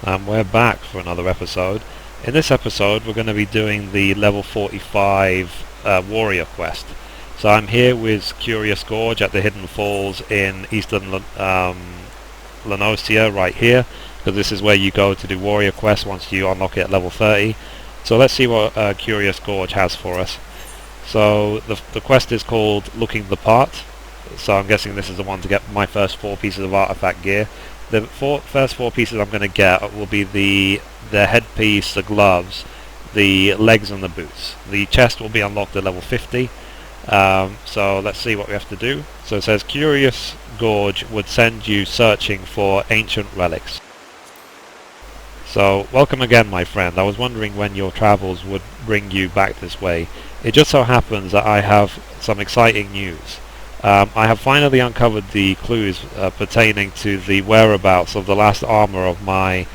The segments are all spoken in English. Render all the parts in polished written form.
We're back for another episode. In this episode we're going to be doing the level 45 warrior quest. So I'm here with Curious Gorge at the Hidden Falls in eastern Lanosia right here, because this is where you go to do warrior quests once you unlock it at level 30. So let's see what Curious Gorge has for us. So the quest is called Looking the Part, so I'm guessing this is the one to get my first 4 pieces of artifact gear. The first 4 pieces I'm going to get will be the headpiece, the gloves, the legs and the boots. The chest will be unlocked at level 50. So let's see what we have to do. So it says Curious Gorge would send you searching for ancient relics. So welcome again, my friend. I was wondering when your travels would bring you back this way. It just so happens that I have some exciting news. I have finally uncovered the clues pertaining to the whereabouts of the last armour of my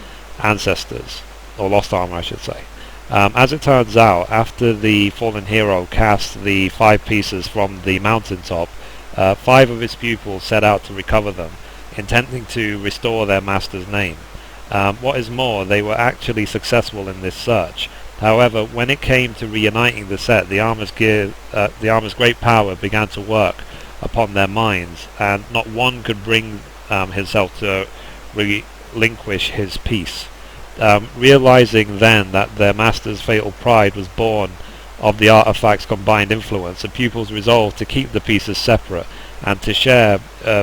ancestors, or lost armour I should say. As it turns out, after the fallen hero cast the 5 pieces from the mountaintop, 5 of his pupils set out to recover them, intending to restore their master's name. What is more, they were actually successful in this search. However, when it came to reuniting the set, the armour's great power began to work upon their minds, and not one could bring himself to relinquish his piece. Realizing then that their master's fatal pride was born of the artifact's combined influence, the pupils resolved to keep the pieces separate and to share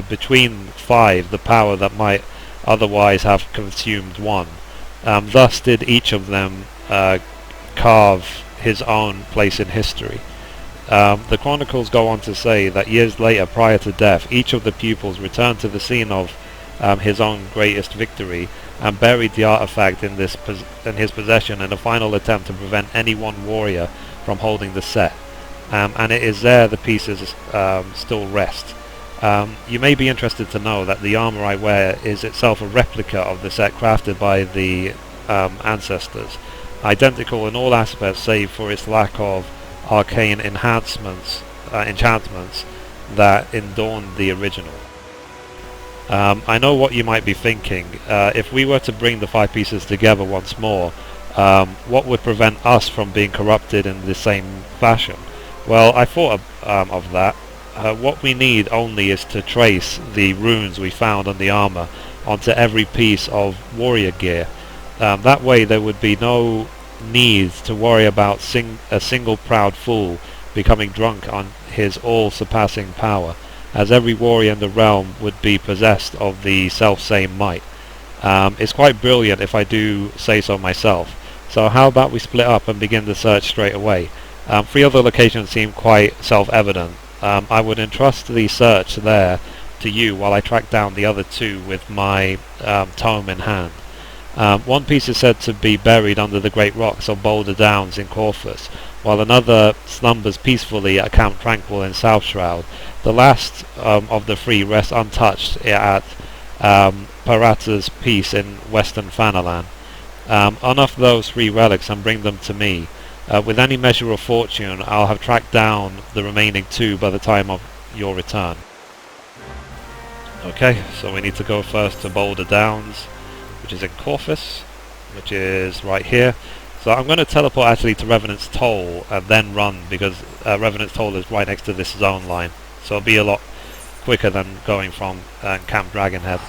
between 5 the power that might otherwise have consumed one. Thus did each of them carve his own place in history. The chronicles go on to say that years later, prior to death, each of the pupils returned to the scene of his own greatest victory and buried the artifact in his possession in a final attempt to prevent any one warrior from holding the set. And it is there the pieces still rest. You may be interested to know that the armour I wear is itself a replica of the set crafted by the ancestors, identical in all aspects save for its lack of arcane enchantments that adorned the original. I know what you might be thinking. If we were to bring the 5 pieces together once more, what would prevent us from being corrupted in the same fashion? Well, I thought of that. What we need only is to trace the runes we found on the armour onto every piece of warrior gear. That way there would be no need to worry about a single proud fool becoming drunk on his all-surpassing power, as every warrior in the realm would be possessed of the self-same might. It's quite brilliant if I do say so myself. So how about we split up and begin the search straight away? 3 other locations seem quite self-evident. I would entrust the search there to you while I track down the other 2 with my tome in hand. One piece is said to be buried under the great rocks of Boulder Downs in Corfus, while another slumbers peacefully at Camp Tranquil in South Shroud. The last of the 3 rests untouched at Parata's piece in Western Fanalan. Unearth those 3 relics and bring them to me. With any measure of fortune, I'll have tracked down the remaining 2 by the time of your return. Okay, so we need to go first to Boulder Downs, which is in Corfus, which is right here. So I'm going to teleport actually to Revenant's Toll and then run, because Revenant's Toll is right next to this zone line. So it'll be a lot quicker than going from Camp Dragonhead.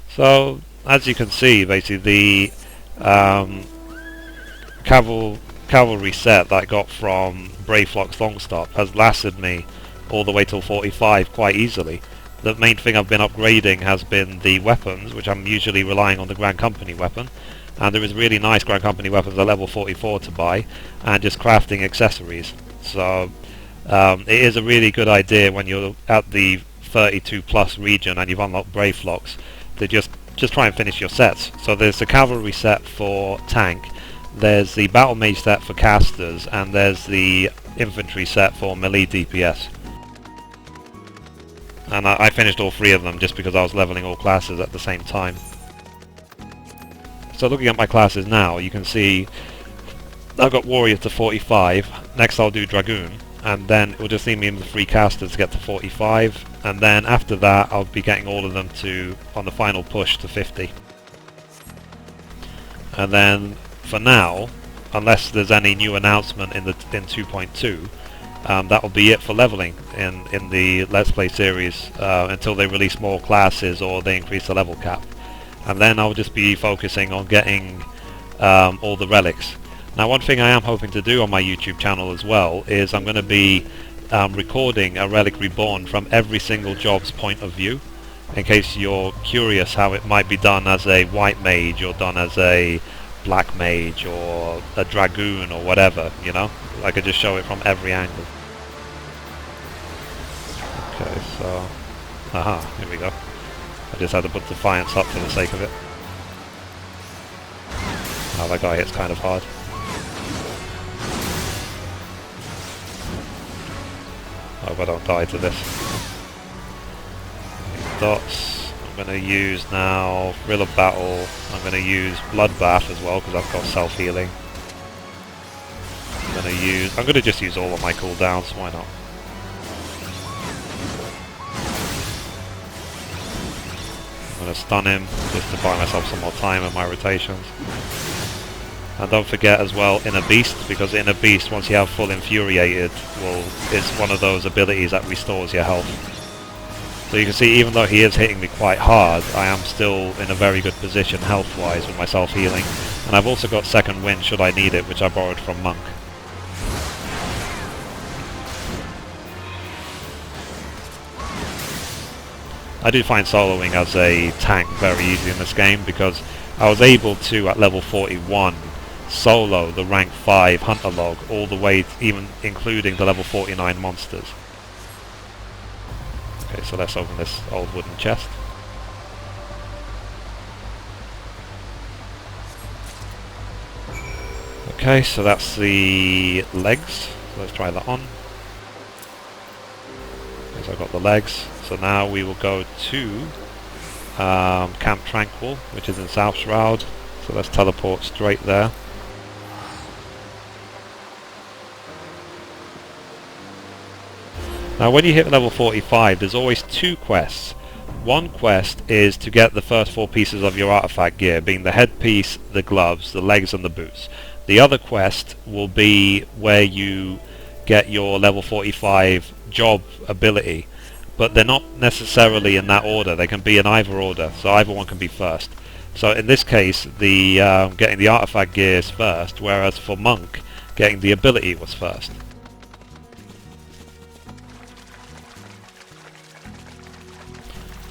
So as you can see, basically the cavalry set that I got from Brayflock's Longstop has lasted me all the way till 45 quite easily. The main thing I've been upgrading has been the weapons, which I'm usually relying on the Grand Company weapon, and there is really nice Grand Company weapons at level 44 to buy, and just crafting accessories. So it is a really good idea when you're at the 32 plus region and you've unlocked Brayflocks to just try and finish your sets. So there's the cavalry set for tank, there's the battle mage set for casters, and there's the infantry set for melee DPS. And I finished all 3 of them just because I was leveling all classes at the same time. So looking at my classes now, you can see I've got Warrior to 45. Next I'll do Dragoon, and then it will just leave me in the 3 casters to get to 45, and then after that I'll be getting all of them to, on the final push, to 50. And then for now, unless there's any new announcement in 2.2, that will be it for leveling in the Let's Play series until they release more classes or they increase the level cap. And then I'll just be focusing on getting all the relics. Now, one thing I am hoping to do on my YouTube channel as well is I'm going to be recording a Relic Reborn from every single job's point of view, in case you're curious how it might be done as a white mage or done as a black mage or a dragoon or whatever, you know? I could just show it from every angle. Okay, so... aha, here we go. I just had to put Defiance up for the sake of it. Oh, that guy hits kind of hard. I hope I don't die to this. Dots. I'm going to use now Thrill of Battle. I'm going to use Bloodbath as well because I've got self-healing. I'm going to just use all of my cooldowns. Why not? I'm going to stun him just to buy myself some more time in my rotations. And don't forget as well Inner Beast, because Inner Beast, once you have full Infuriated, is one of those abilities that restores your health. So you can see, even though he is hitting me quite hard, I am still in a very good position health-wise with my self-healing. And I've also got Second Wind should I need it, which I borrowed from Monk. I do find soloing as a tank very easy in this game, because I was able to, at level 41, solo the rank 5 Hunter Log all the way, even including the level 49 monsters. Okay, so let's open this old wooden chest. Okay, so that's the legs. So let's try that on. Okay, so I've got the legs. So now we will go to Camp Tranquil, which is in South Shroud. So let's teleport straight there. Now when you hit level 45, there's always 2 quests. One quest is to get the first 4 pieces of your artifact gear, being the headpiece, the gloves, the legs and the boots. The other quest will be where you get your level 45 job ability, but they're not necessarily in that order. They can be in either order, so either one can be first. So in this case, the getting the artifact gear is first, whereas for Monk, getting the ability was first.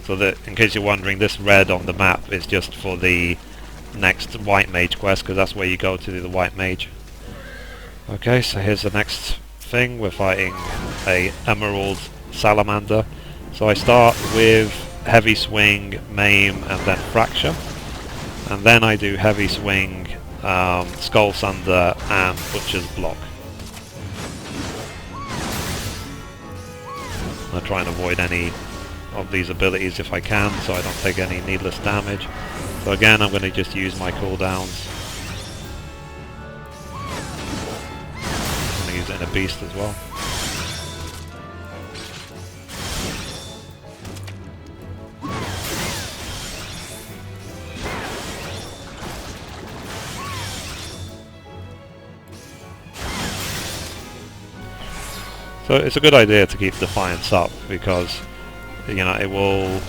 So that, in case you're wondering, this red on the map is just for the next White Mage quest, because that's where you go to do the White Mage. Okay, so here's the next thing. We're fighting a Emerald Salamander. So I start with Heavy Swing, Maim, and then Fracture. And then I do Heavy Swing, Skull Sunder, and Butcher's Block. I try and avoid any of these abilities if I can, so I don't take any needless damage. So again, I'm going to just use my cooldowns. I'm going to use Inner Beast as well. So it's a good idea to keep Defiance up, because you know it will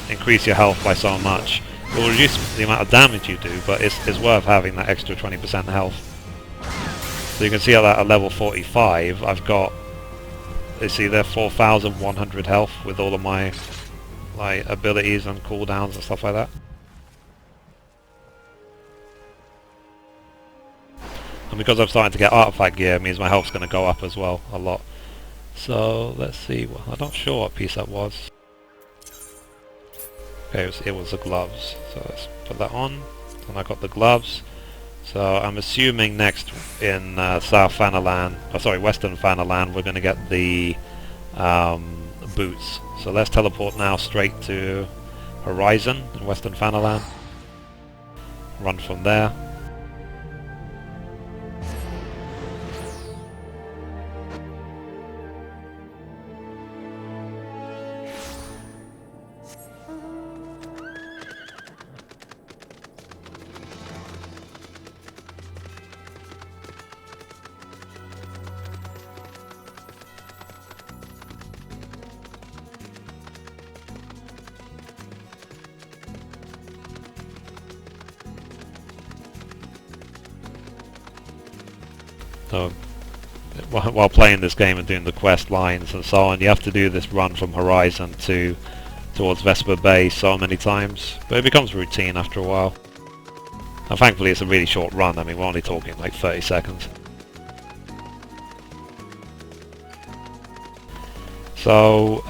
increase your health by so much. It will reduce the amount of damage you do, but it's worth having that extra 20% health. So you can see at level 45, I've got, you see there, 4,100 health with all of my abilities and cooldowns and stuff like that. And because I'm starting to get artifact gear, it means my health's going to go up as well, a lot. So let's see, well, I'm not sure what piece that was. Okay, it was the gloves, so let's put that on. And I got the gloves. So I'm assuming next in Western Fanalan, we're going to get the boots. So let's teleport now straight to Horizon in Western Fanalan. Run from there. So while playing this game and doing the quest lines and so on, you have to do this run from Horizon towards Vesper Bay so many times, but it becomes routine after a while. And thankfully it's a really short run. I mean, we're only talking like 30 seconds. So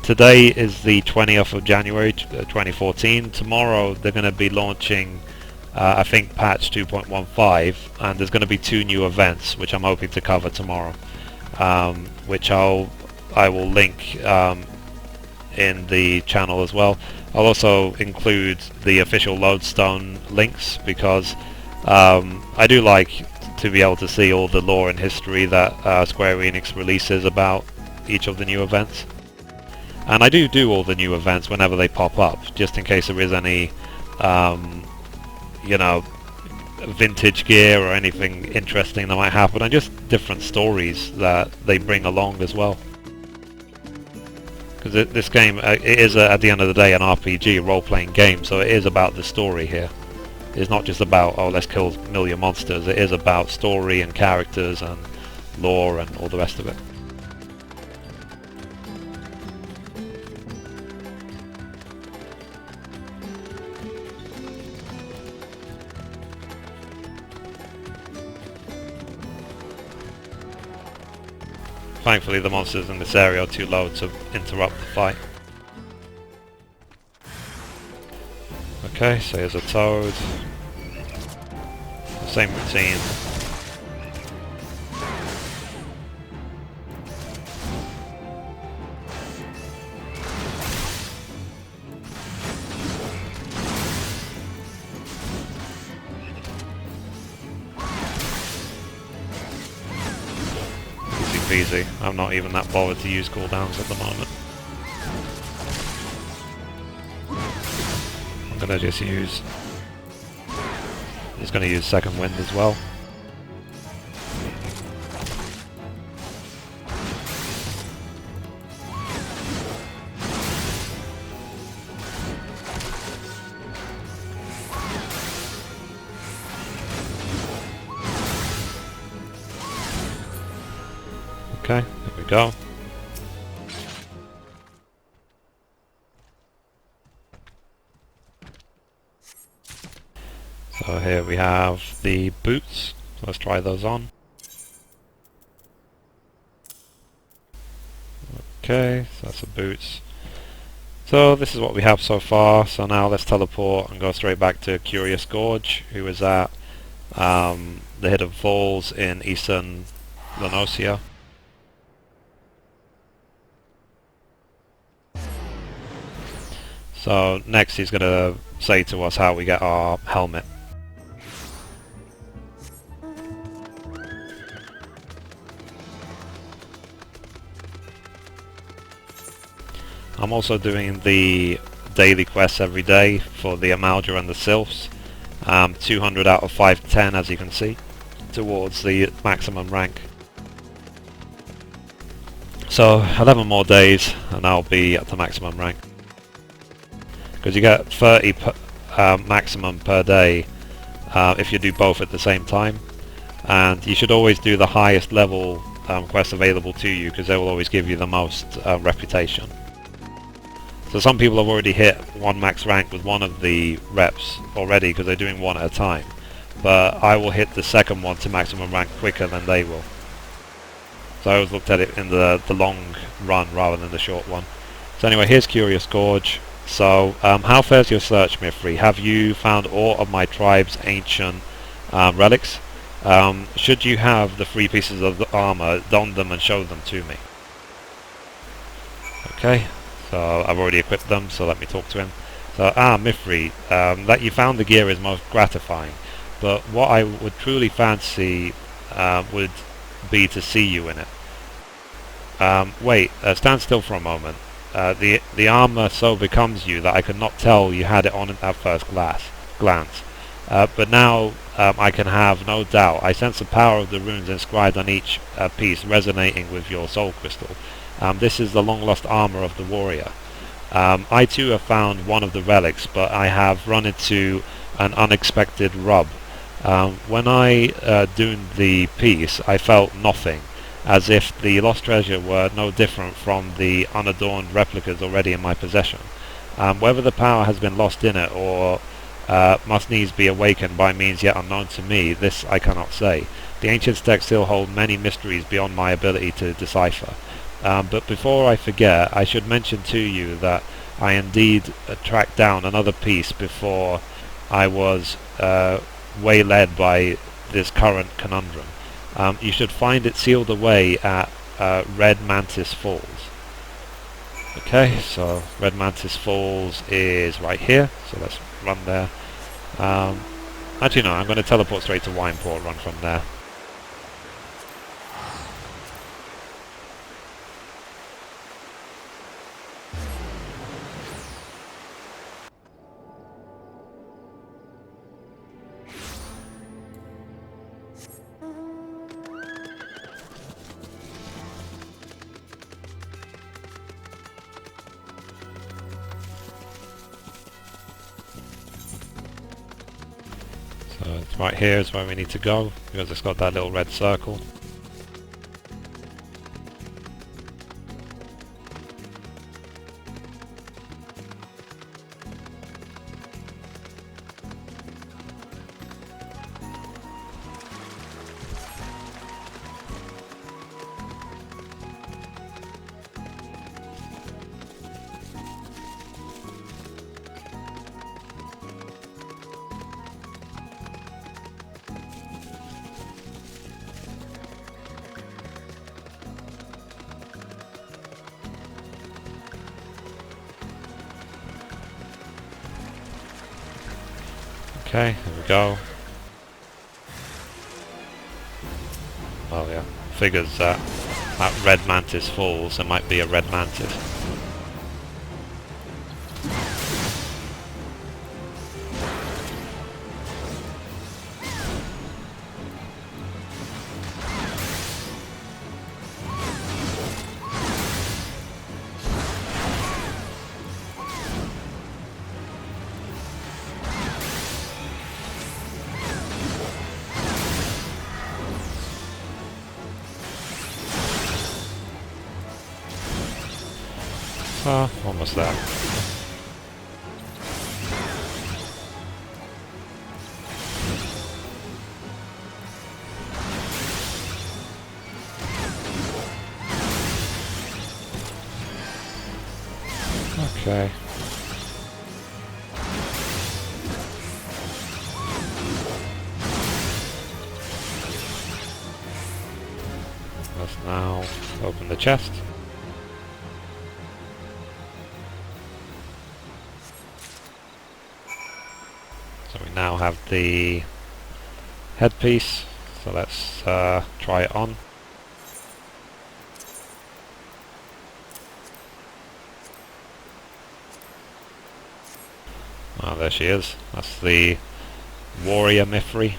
today is the 20th of January 2014. Tomorrow they're going to be launching I think patch 2.15, and there's going to be 2 new events which I'm hoping to cover tomorrow, which I will link in the channel as well. I'll also include the official lodestone links, because I do like to be able to see all the lore and history that Square Enix releases about each of the new events. And I do all the new events whenever they pop up, just in case there is any you know, vintage gear or anything interesting that might happen, and just different stories that they bring along as well. Because this game, it is at the end of the day an RPG, role-playing game, so it is about the story here. It's not just about, oh, let's kill a million monsters. It is about story and characters and lore and all the rest of it. Thankfully the monsters in this area are too low to interrupt the fight. Okay, so here's a toad. Same routine. Easy. I'm not even that bothered to use cooldowns at the moment. I'm gonna just use... Just gonna use second wind as well. Okay, there we go. So here we have the boots. So let's try those on. Okay, so that's the boots. So this is what we have so far. So now let's teleport and go straight back to Curious Gorge, who is at the Hidden Falls in eastern Lanosia. So next he's going to say to us how we get our helmet. I'm also doing the daily quests every day for the Amalga and the Sylphs. 200 out of 510, as you can see, towards the maximum rank. So 11 more days and I'll be at the maximum rank. Because you get 30 maximum per day if you do both at the same time, and you should always do the highest level quests available to you, because they will always give you the most reputation. So some people have already hit 1 max rank with one of the reps already, because they're doing one at a time, but I will hit the second one to maximum rank quicker than they will. So I always looked at it in the long run rather than the short one. So anyway, here's Curious Gorge. So, how fares your search, Mithrie? Have you found all of my tribe's ancient relics? Should you have the 3 pieces of the armour, don them and show them to me. Okay, so I've already equipped them, so let me talk to him. So, Mithrie, that you found the gear is most gratifying, but what I would truly fancy would be to see you in it. Wait, stand still for a moment. The armour so becomes you that I could not tell you had it on at first glance. But now I can have no doubt. I sense the power of the runes inscribed on each piece resonating with your soul crystal. This is the long-lost armour of the warrior. I too have found one of the relics, but I have run into an unexpected rub. When I dooned the piece, I felt nothing, as if the lost treasure were no different from the unadorned replicas already in my possession. Whether the power has been lost in it or must needs be awakened by means yet unknown to me, this I cannot say. The ancient texts still hold many mysteries beyond my ability to decipher. But before I forget, I should mention to you that I indeed tracked down another piece before I was wayled by this current conundrum. You should find it sealed away at Red Mantis Falls. Okay, so Red Mantis Falls is right here, so let's run there. Actually no, I'm going to teleport straight to Wineport, run from there. So it's right here is where we need to go, because it's got that little red circle. Okay, here we go. Oh yeah, figures that at Red Mantis Falls there might be a red mantis. Ah, almost there. Okay. Let's now open the chest. So we now have the headpiece, so let's try it on. Oh, there she is. That's the warrior Mithrie.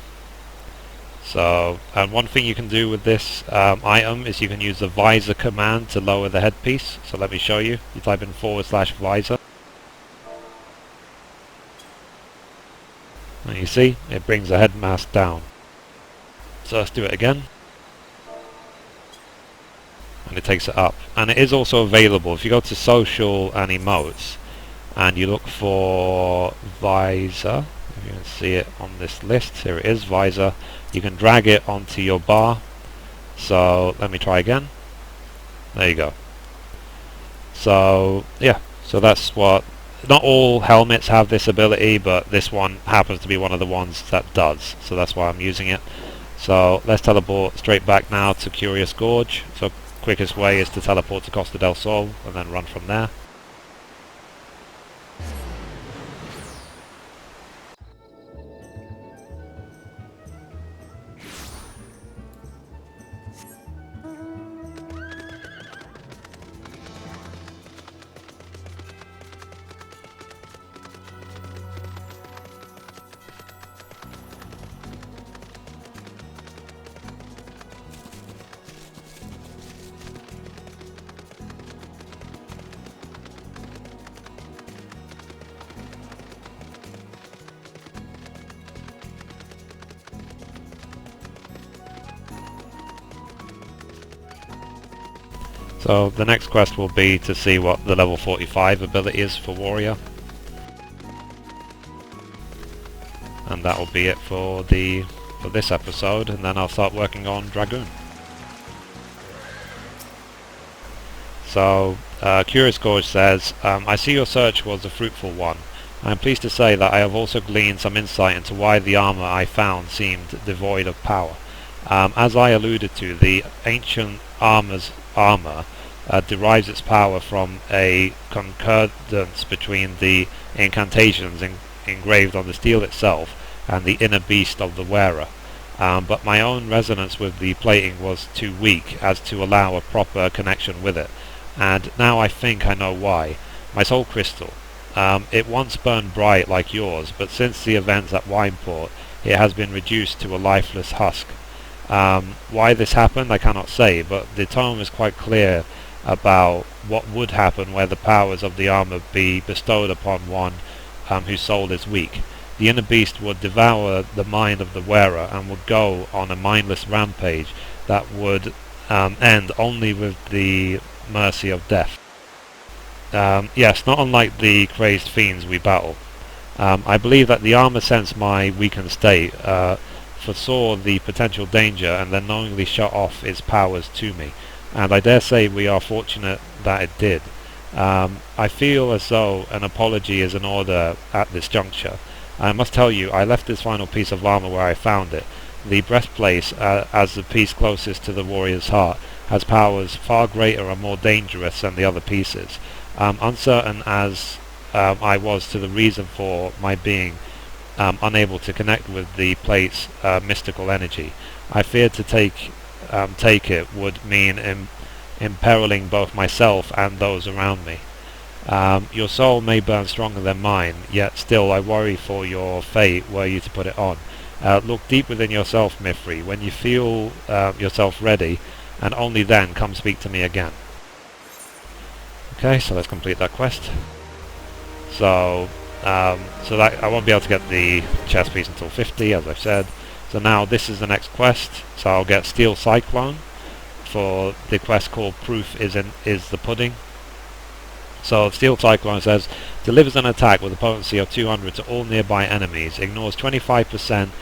So, and one thing you can do with this item is you can use the visor command to lower the headpiece. So let me show you. You type in /visor. And you see, it brings the head mask down. So let's do it again. And it takes it up. And it is also available. If you go to social and emotes, and you look for visor, if you can see it on this list, here it is, visor. You can drag it onto your bar. So let me try again. There you go. So yeah, so that's what, not all helmets have this ability, but this one happens to be one of the ones that does, so that's why I'm using it. So let's teleport straight back now to Curious Gorge. So quickest way is to teleport to Costa del Sol and then run from there. So the next quest will be to see what the level 45 ability is for Warrior. And that will be it for this episode, and then I'll start working on Dragoon. So, Curious Gorge says, I see your search was a fruitful one. I am pleased to say that I have also gleaned some insight into why the armour I found seemed devoid of power. As I alluded to, the ancient armour's armour derives its power from a concordance between the incantations engraved on the steel itself and the inner beast of the wearer. But my own resonance with the plating was too weak as to allow a proper connection with it. And now I think I know why. My soul crystal. It once burned bright like yours, but since the events at Wineport, it has been reduced to a lifeless husk. Why this happened, I cannot say, but the tome is quite clear about what would happen where the powers of the armour be bestowed upon one whose soul is weak. The inner beast would devour the mind of the wearer and would go on a mindless rampage that would end only with the mercy of death. Yes, not unlike the crazed fiends we battle. I believe that the armour sensed my weakened state, foresaw the potential danger, and then knowingly shut off its powers to me. And I dare say we are fortunate that it did. I feel as though an apology is in order at this juncture. I must tell you, I left this final piece of armour where I found it. The breastplate, as the piece closest to the warrior's heart, has powers far greater and more dangerous than the other pieces. Uncertain as I was to the reason for my being unable to connect with the plate's mystical energy, I feared to take it would mean imperiling both myself and those around me. Your soul may burn stronger than mine, yet still I worry for your fate were you to put it on. Look deep within yourself, Mithrie. When you feel yourself ready, and only then come speak to me again. Okay, so let's complete that quest. So that I won't be able to get the chest piece until 50, as I've said. So now this is the next quest. So I'll get Steel Cyclone for the quest called Proof is the Pudding. So Steel Cyclone says, delivers an attack with a potency of 200 to all nearby enemies, ignores the 25%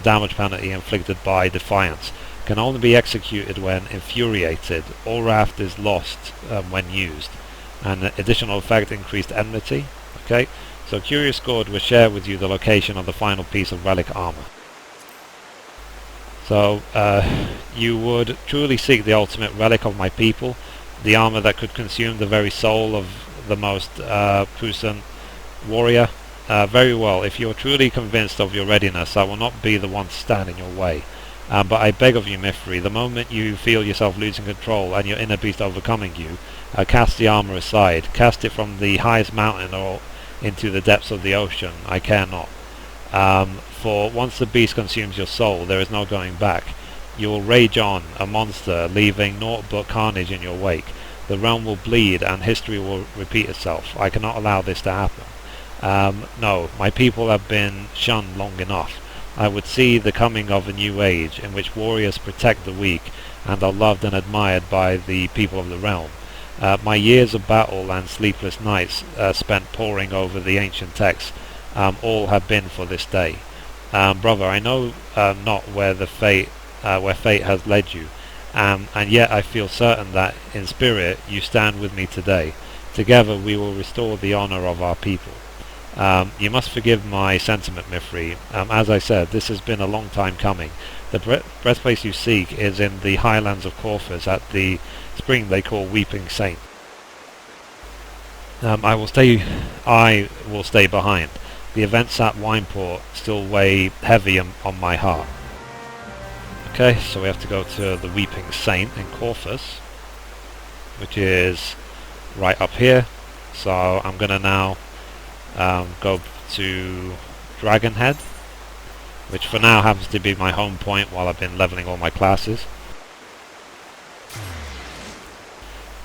damage penalty inflicted by Defiance, can only be executed when infuriated, all wrath is lost when used. An additional effect, increased enmity. Okay, so Curious Gorge will share with you the location of the final piece of relic armor. So you would truly seek the ultimate relic of my people, the armor that could consume the very soul of the most puissant warrior. Very well, if you are truly convinced of your readiness, I will not be the one to stand in your way. But I beg of you, Mithrie, the moment you feel yourself losing control and your inner beast overcoming you, cast the armor aside. Cast it from the highest mountain or into the depths of the ocean. I care not. For once the beast consumes your soul, there is no going back. You will rage on, a monster, leaving naught but carnage in your wake. The realm will bleed and history will repeat itself. I cannot allow this to happen. No, my people have been shunned long enough. I would see the coming of a new age in which warriors protect the weak and are loved and admired by the people of the realm. My years of battle and sleepless nights spent poring over the ancient texts all have been for this day. Brother, I know not where fate has led you, and yet I feel certain that in spirit you stand with me today. Together we will restore the honor of our people. You must forgive my sentiment, Mithrie. As I said, this has been a long time coming. The birthplace you seek is in the highlands of Corfus at the spring they call Weeping Saint. I will stay behind. The events at Wineport still weigh heavy on my heart. Okay, so we have to go to the Weeping Saint in Corfus, which is right up here. So I'm gonna now go to Dragonhead, which for now happens to be my home point while I've been leveling all my classes.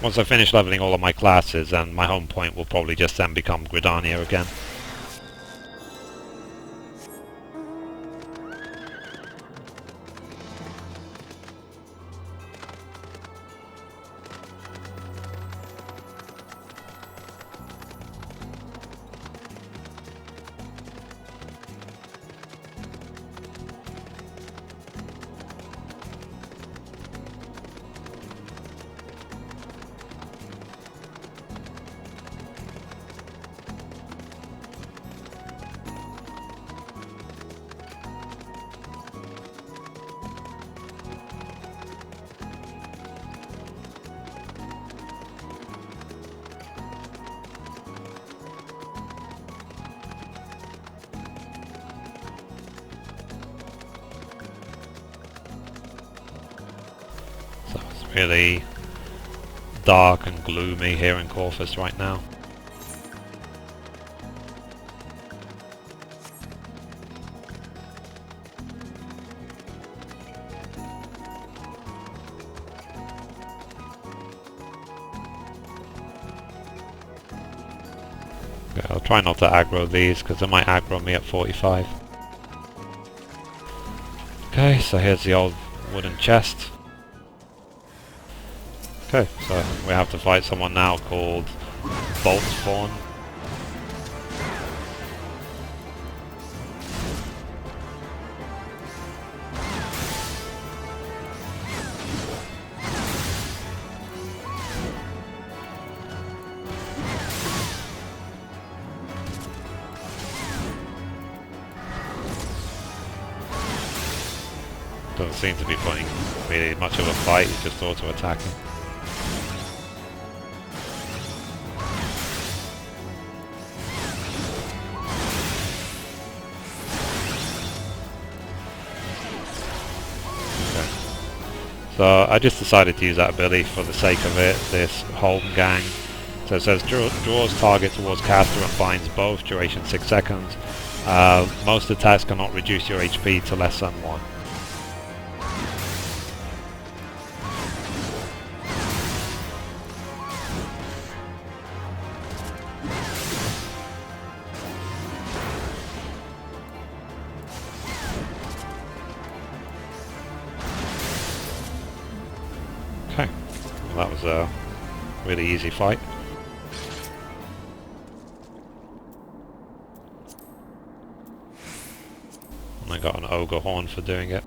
Once I finish leveling all of my classes, and my home point will probably just then become Gridania again. really dark and gloomy here in Corvus right now. Okay, I'll try not to aggro these because they might aggro me at 45. Okay, so here's the old wooden chest. Okay, so we have to fight someone now called Bolt Spawn. Doesn't seem to be putting really much of a fight, he's just auto-attacking. Okay. So I just decided to use that ability for the sake of it, this home gang. So it says draws target towards caster and binds both, duration 6 seconds. Most attacks cannot reduce your HP to less than 1. Okay, well, that was a really easy fight. And I got an ogre horn for doing it.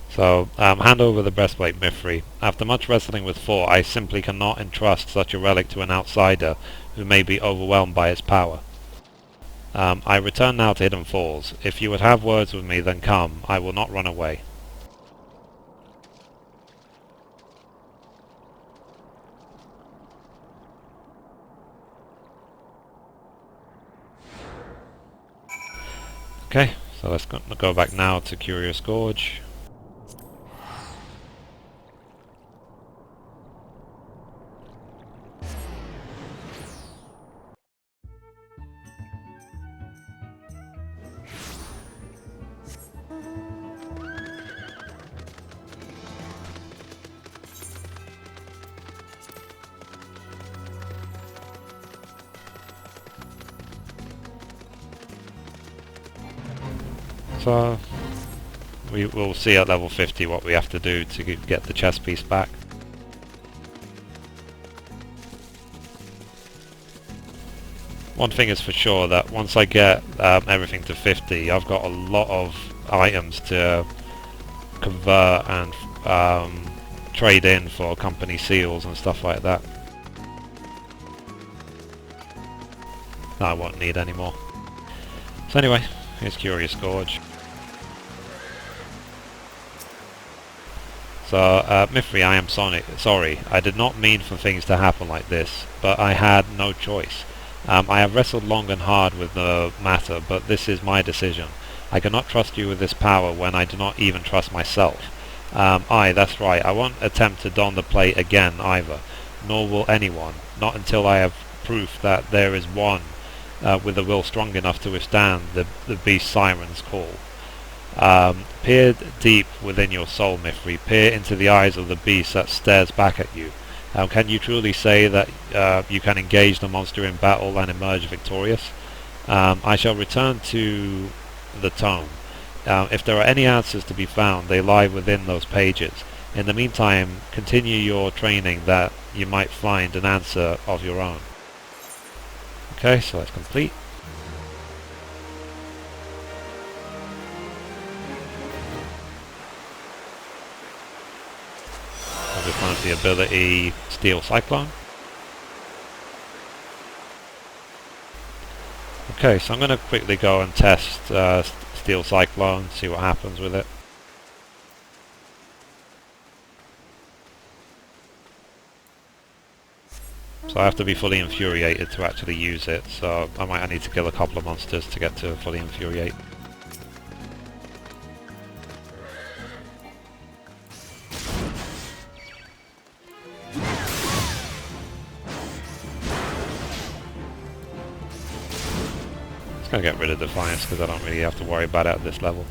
So, hand over the breastplate, Mithrie. After much wrestling with Thor, I simply cannot entrust such a relic to an outsider who may be overwhelmed by its power. I return now to Hidden Falls. If you would have words with me, then come. I will not run away. Okay, so let's go back now to Curious Gorge. So we will see at level 50 what we have to do to get the chest piece back. One thing is for sure, that once I get everything to 50, I've got a lot of items to convert and trade in for company seals and stuff like that. that I won't need anymore. So anyway, here's Curious Gorge. So, Mithrie, I am sorry. I did not mean for things to happen like this, but I had no choice. I have wrestled long and hard with the matter, but this is my decision. I cannot trust you with this power when I do not even trust myself. Aye, that's right, I won't attempt to don the plate again either, nor will anyone, not until I have proof that there is one with a will strong enough to withstand the beast siren's call. Peer deep within your soul, Mithrie. Peer into the eyes of the beast that stares back at you. Can you truly say that you can engage the monster in battle and emerge victorious? I shall return to the tome. If there are any answers to be found, they lie within those pages. In the meantime, continue your training that you might find an answer of your own. Okay, so that's complete. I'll just learn the ability Steel Cyclone. Okay, so I'm going to quickly go and test Steel Cyclone, see what happens with it. So I have to be fully infuriated to actually use it, so I need to kill a couple of monsters to get to fully infuriate. gonna get rid of Defiance because I don't really have to worry about it at this level.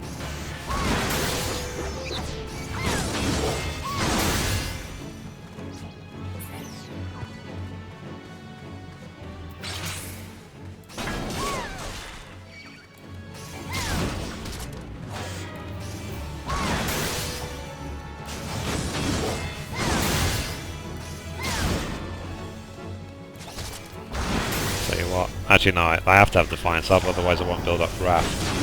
Tell you what, actually no, I have to have Defiance up, otherwise I won't build up Wrath.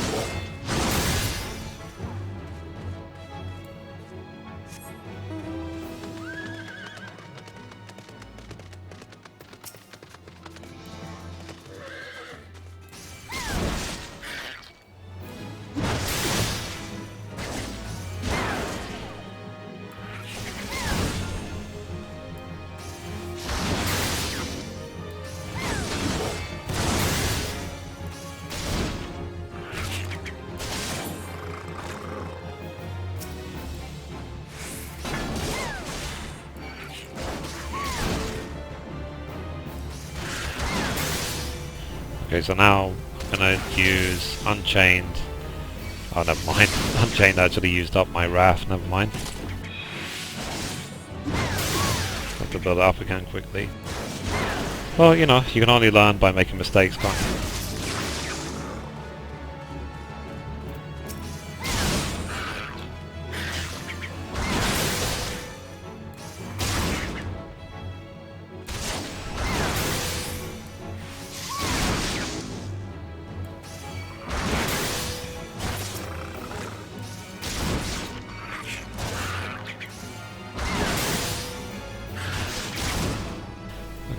Okay, so now I'm going to use Unchained. Oh, never mind. Unchained actually used up my Wrath, never mind. Have to build it up again quickly. Well, you know, you can only learn by making mistakes, can't you?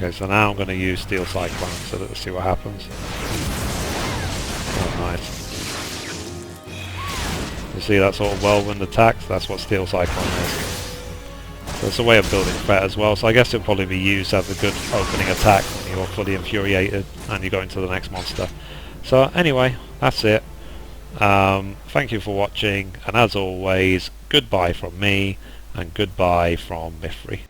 Okay, so now I'm going to use Steel Cyclone, so let's see what happens. Oh, nice. You see that sort of whirlwind attack? That's what Steel Cyclone is. So it's a way of building threat as well, so I guess it'll probably be used as a good opening attack when you're fully infuriated and you go into the next monster. So anyway, that's it. Thank you for watching, and as always, goodbye from me, and goodbye from Mithrie.